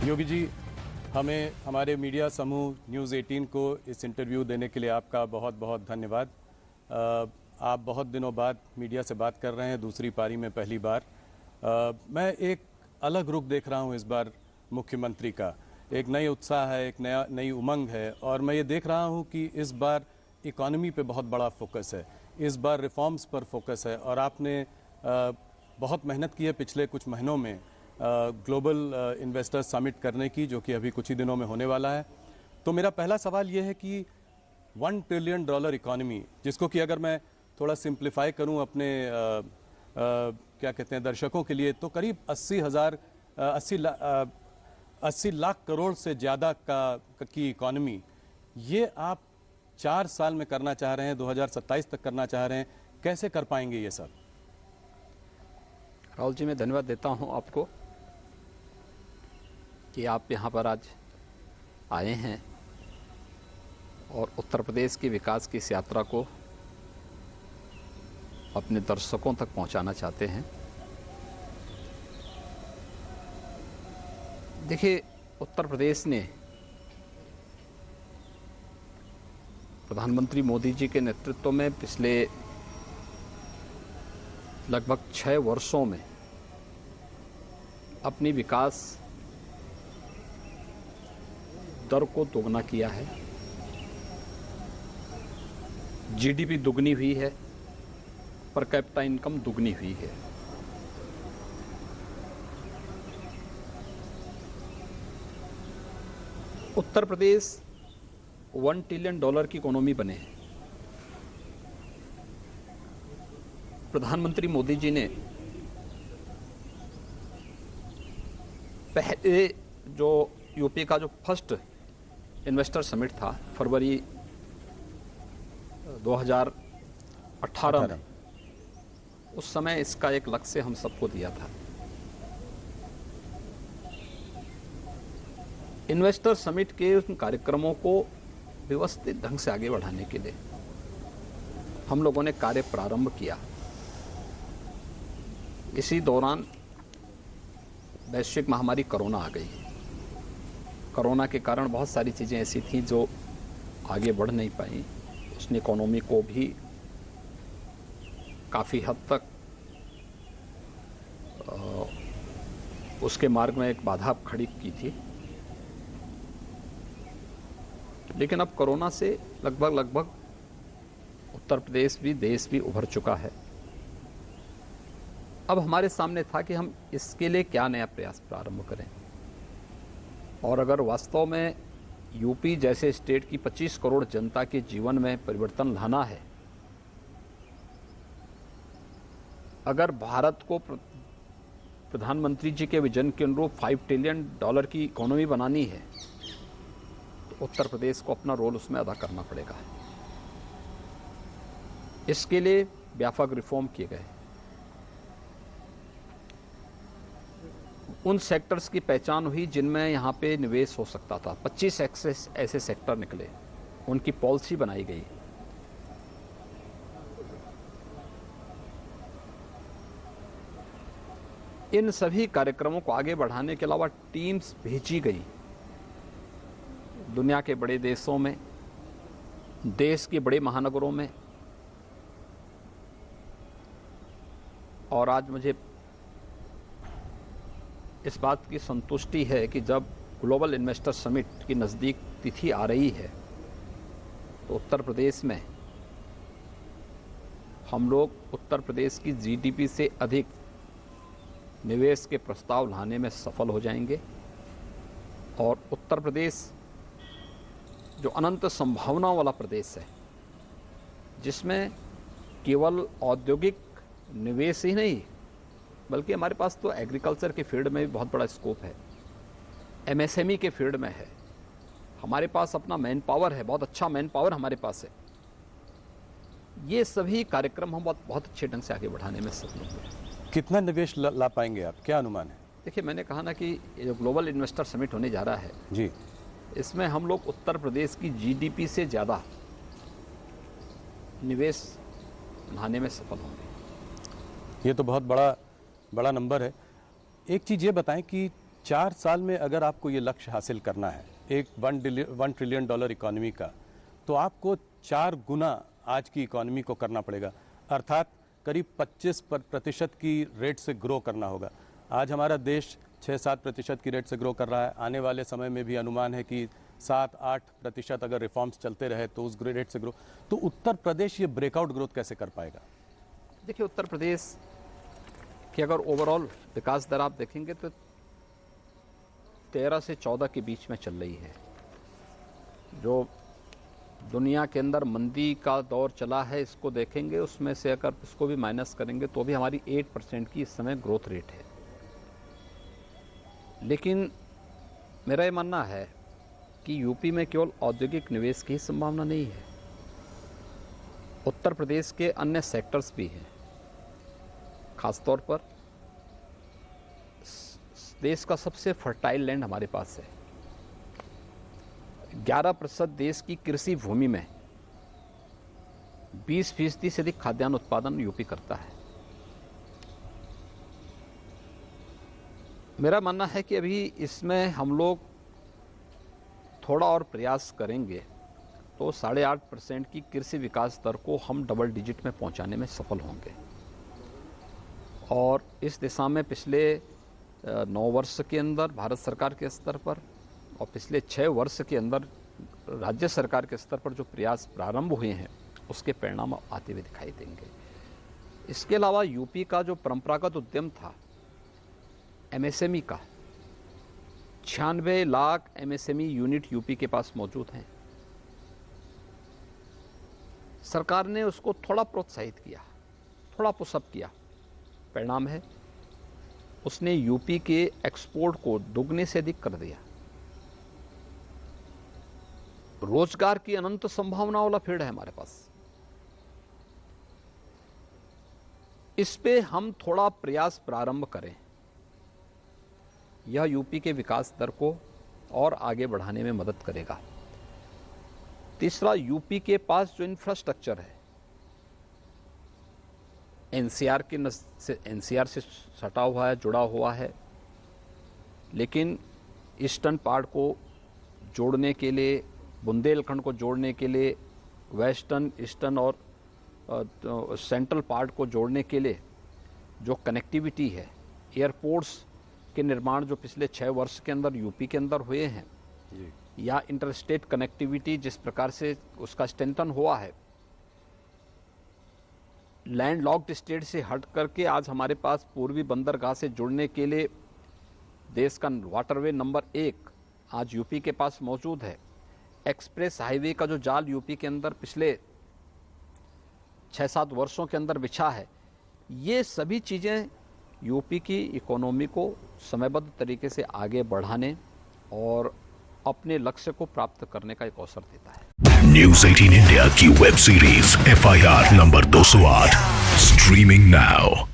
योगी जी, हमें हमारे मीडिया समूह न्यूज़ 18 को इस इंटरव्यू देने के लिए आपका बहुत बहुत धन्यवाद। आप बहुत दिनों बाद मीडिया से बात कर रहे हैं, दूसरी पारी में पहली बार। मैं एक अलग रुख देख रहा हूं इस बार मुख्यमंत्री का। एक नई उत्साह है, एक नई उमंग है, और मैं ये देख रहा हूं कि इस बार इकॉनमी पे बहुत बड़ा फोकस है, इस बार रिफॉर्म्स पर फोकस है। और आपने बहुत मेहनत की है पिछले कुछ महीनों में ग्लोबल इन्वेस्टर्स समिट करने की, जो कि अभी कुछ ही दिनों में होने वाला है। तो मेरा पहला सवाल ये है कि $1 ट्रिलियन इकॉनमी, जिसको कि अगर मैं थोड़ा सिंप्लीफाई करूं अपने क्या कहते हैं दर्शकों के लिए, तो करीब 80 लाख करोड़ से ज़्यादा की इकॉनमी, ये आप 4 साल में करना चाह रहे हैं, 2027 तक करना चाह रहे हैं। कैसे कर पाएंगे ये सब? राहुल जी, मैं धन्यवाद देता हूं आपको कि आप यहाँ पर आज आए हैं और उत्तर प्रदेश के विकास की इस यात्रा को अपने दर्शकों तक पहुँचाना चाहते हैं। देखिए, उत्तर प्रदेश ने प्रधानमंत्री मोदी जी के नेतृत्व में पिछले लगभग 6 वर्षों में अपनी विकास दर को दोगुना किया है। जीडीपी दुगनी हुई है, पर कैपिटा इनकम दुगनी हुई है। उत्तर प्रदेश $1 ट्रिलियन की इकोनॉमी बने हैं। प्रधानमंत्री मोदी जी ने पहले जो यूपी का जो फर्स्ट इन्वेस्टर समिट था फरवरी 2018 में, उस समय इसका एक लक्ष्य हम सबको दिया था। इन्वेस्टर समिट के उन कार्यक्रमों को व्यवस्थित ढंग से आगे बढ़ाने के लिए हम लोगों ने कार्य प्रारंभ किया। इसी दौरान वैश्विक महामारी कोरोना आ गई। कोरोना के कारण बहुत सारी चीज़ें ऐसी थीं जो आगे बढ़ नहीं पाई। उसने इकोनॉमी को भी काफ़ी हद तक उसके मार्ग में एक बाधा खड़ी की थी। लेकिन अब कोरोना से लगभग उत्तर प्रदेश भी, देश भी उभर चुका है। अब हमारे सामने था कि हम इसके लिए क्या नया प्रयास प्रारंभ करें। और अगर वास्तव में यूपी जैसे स्टेट की 25 करोड़ जनता के जीवन में परिवर्तन लाना है, अगर भारत को प्रधानमंत्री जी के विजन के अनुरूप $5 ट्रिलियन की इकोनॉमी बनानी है, तो उत्तर प्रदेश को अपना रोल उसमें अदा करना पड़ेगा। इसके लिए व्यापक रिफॉर्म किए गए। उन सेक्टर्स की पहचान हुई जिनमें यहाँ पे निवेश हो सकता था। 25 ऐसे सेक्टर निकले, उनकी पॉलिसी बनाई गई। इन सभी कार्यक्रमों को आगे बढ़ाने के अलावा टीम्स भेजी गई दुनिया के बड़े देशों में, देश के बड़े महानगरों में। और आज मुझे इस बात की संतुष्टि है कि जब ग्लोबल इन्वेस्टर समिट की नज़दीक तिथि आ रही है, तो उत्तर प्रदेश में हम लोग उत्तर प्रदेश की जीडीपी से अधिक निवेश के प्रस्ताव लाने में सफल हो जाएंगे। और उत्तर प्रदेश जो अनंत संभावनाओं वाला प्रदेश है, जिसमें केवल औद्योगिक निवेश ही नहीं, बल्कि हमारे पास तो एग्रीकल्चर के फील्ड में भी बहुत बड़ा स्कोप है, एमएसएमई के फील्ड में है, हमारे पास अपना मैन पावर है, बहुत अच्छा मैन पावर हमारे पास है। ये सभी कार्यक्रम हम बहुत अच्छे ढंग से आगे बढ़ाने में सफल होंगे। कितना निवेश ला पाएंगे आप, क्या अनुमान है? देखिए, मैंने कहा ना कि ये जो ग्लोबल इन्वेस्टर समिट होने जा रहा है जी, इसमें हम लोग उत्तर प्रदेश की जीडीपी से ज़्यादा निवेश लाने में सफल होंगे। ये तो बहुत बड़ा नंबर है। एक चीज़ ये बताएं कि 4 साल में अगर आपको ये लक्ष्य हासिल करना है एक $1 ट्रिलियन इकोनॉमी का, तो आपको 4 गुना आज की इकोनॉमी को करना पड़ेगा, अर्थात करीब 25% की रेट से ग्रो करना होगा। आज हमारा देश 6-7% की रेट से ग्रो कर रहा है। आने वाले समय में भी अनुमान है कि 7-8% अगर रिफॉर्म्स चलते रहे तो उस रेट से ग्रो, तो उत्तर प्रदेश ये ब्रेकआउट ग्रोथ कैसे कर पाएगा? देखिए, उत्तर प्रदेश की अगर ओवरऑल विकास दर आप देखेंगे तो 13 से 14 के बीच में चल रही है। जो दुनिया के अंदर मंदी का दौर चला है, इसको देखेंगे, उसमें से अगर इसको भी माइनस करेंगे तो भी हमारी 8% की इस समय ग्रोथ रेट है। लेकिन मेरा ये मानना है कि यूपी में केवल औद्योगिक निवेश की ही संभावना नहीं है, उत्तर प्रदेश के अन्य सेक्टर्स भी हैं। खासतौर पर देश का सबसे फर्टाइल लैंड हमारे पास है। 11% देश की कृषि भूमि में 20% से अधिक खाद्यान्न उत्पादन यूपी करता है। मेरा मानना है कि अभी इसमें हम लोग थोड़ा और प्रयास करेंगे तो 8.5% की कृषि विकास दर को हम डबल डिजिट में पहुंचाने में सफल होंगे। और इस दिशा में पिछले 9 वर्ष के अंदर भारत सरकार के स्तर पर और पिछले 6 वर्ष के अंदर राज्य सरकार के स्तर पर जो प्रयास प्रारंभ हुए हैं, उसके परिणाम आते हुए दिखाई देंगे। इसके अलावा यूपी का जो परंपरागत उद्यम था एमएसएमई का, 96 लाख एमएसएमई यूनिट यूपी के पास मौजूद हैं। सरकार ने उसको थोड़ा प्रोत्साहित किया, थोड़ा पुशअप किया। परिणाम है उसने यूपी के एक्सपोर्ट को दुगने से अधिक कर दिया। रोजगार की अनंत संभावना वाला फील्ड है हमारे पास। इस पे हम थोड़ा प्रयास प्रारंभ करें, यह यूपी के विकास दर को और आगे बढ़ाने में मदद करेगा। तीसरा, यूपी के पास जो इंफ्रास्ट्रक्चर है एनसीआर से सटा हुआ है, जुड़ा हुआ है, लेकिन ईस्टर्न पार्ट को जोड़ने के लिए, बुंदेलखंड को जोड़ने के लिए, वेस्टर्न, ईस्टर्न और सेंट्रल पार्ट को जोड़ने के लिए जो कनेक्टिविटी है, एयरपोर्ट्स के निर्माण जो पिछले 6 वर्ष के अंदर यूपी के अंदर हुए हैं, या इंटरस्टेट कनेक्टिविटी जिस प्रकार से उसका स्ट्रेंथन हुआ है, लैंड लॉक्ड स्टेट से हट करके आज हमारे पास पूर्वी बंदरगाह से जुड़ने के लिए देश का वाटरवे नंबर 1 आज यूपी के पास मौजूद है। एक्सप्रेस हाईवे का जो जाल यूपी के अंदर पिछले 6-7 वर्षों के अंदर बिछा है, ये सभी चीज़ें यूपी की इकोनॉमी को समयबद्ध तरीके से आगे बढ़ाने और अपने लक्ष्य को प्राप्त करने का एक अवसर देता है। न्यूज़ 18 इंडिया की web series FIR number 208 streaming now.